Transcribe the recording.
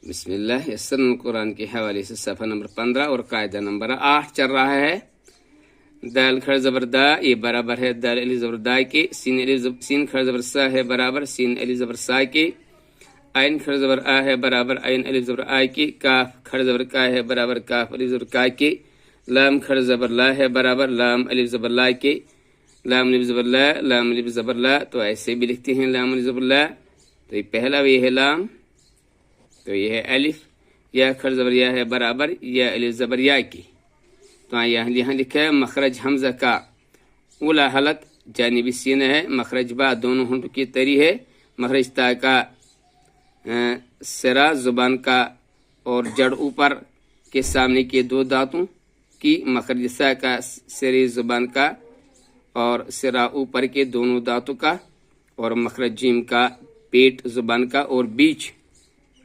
بسم اللہ یسر قرآن کے حوالے سے صفحہ نمبر 15 اور قاعدہ نمبر 8 چل رہا ہے. دال کھڑ زبر دا یہ برابر ہے دال علی زبر دا کے. سین کھڑ زبر سا ہے برابر سین علی زبر سا کے. عین کھڑ زبر آ ہے برابر عین علی زبر آ کے. کاف کھڑ زبر کا ہے برابر کاف علی زبر کا کے. لام کھڑ زبر لا ہے برابر لام علی زبر لا کے. لام علی زبر لا لام علی زبر لا تو ایسے بھی لکھتے ہیں لام علی زبر لا. تو یہ پہلا یہ ہے لام تو یہ ہے الف. یا کھڑ زبر یا ہے برابر یا الف زبر یا کی. تو یہاں لکھا ہے مخرج حمزہ کا اولا حلق جانبی سینہ ہے. مخرج با دونوں ہونٹوں کی تری ہے. مخرج تا کا سرا زبان کا اور جڑ اوپر کے سامنے کے دو دانتوں کی. مخرج سا کا سری زبان کا اور سرا اوپر کے دونوں دانتوں کا. اور مخرج جیم کا پیٹ زبان کا اور بیچ